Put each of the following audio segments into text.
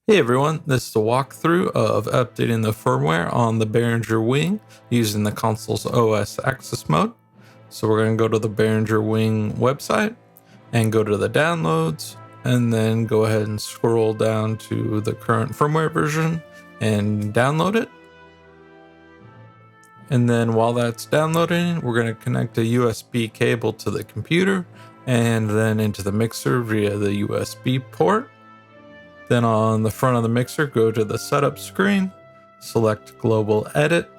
Hey everyone, this is a walkthrough of updating the firmware on the Behringer WING using the console's OS access mode. So we're going to go to the Behringer WING website and go to the downloads, and then go ahead and scroll down to the current firmware version and download it. And then while that's downloading, we're going to connect a USB cable to the computer and then into the mixer via the USB port. Then on the front of the mixer, go to the setup screen, select global edit,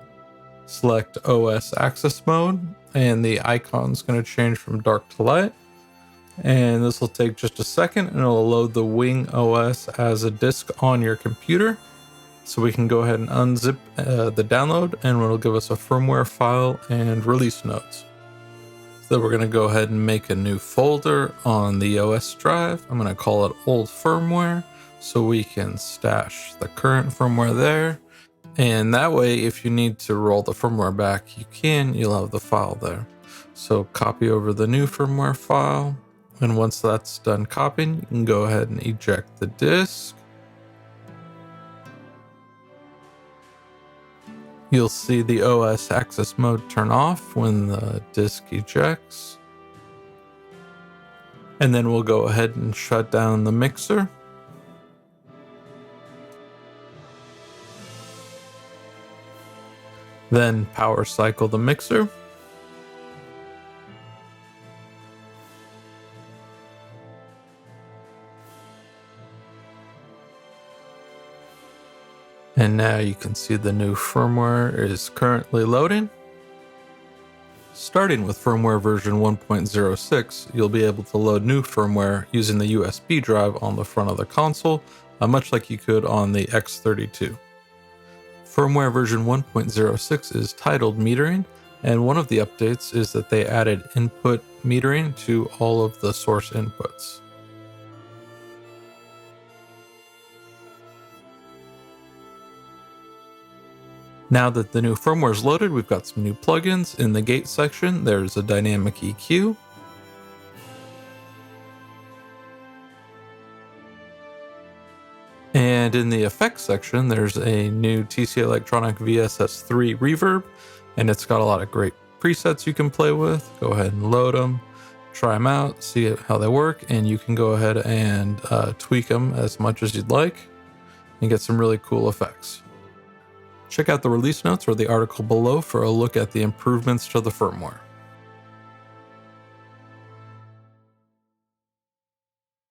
select OS access mode, and the icon's going to change from dark to light. And this will take just a second and it'll load the Wing OS as a disk on your computer. So we can go ahead and unzip the download, and it'll give us a firmware file and release notes. So we're going to go ahead and make a new folder on the OS drive. I'm going to call it old firmware, so we can stash the current firmware there. And that way, if you need to roll the firmware back, you can. You'll have the file there. So copy over the new firmware file. And once that's done copying, you can go ahead and eject the disk. You'll see the OS access mode turn off when the disk ejects. And then we'll go ahead and shut down the mixer. Then power cycle the mixer. And now you can see the new firmware is currently loading. Starting with firmware version 1.06, you'll be able to load new firmware using the USB drive on the front of the console, much like you could on the X32. Firmware version 1.06 is titled metering, and one of the updates is that they added input metering to all of the source inputs. Now that the new firmware is loaded, we've got some new plugins. In the gate section, there's a dynamic EQ. And in the effects section, there's a new TC Electronic VSS3 reverb, and it's got a lot of great presets you can play with. Go ahead and load them, try them out, see how they work, and you can go ahead and tweak them as much as you'd like and get some really cool effects. Check out the release notes or the article below for a look at the improvements to the firmware.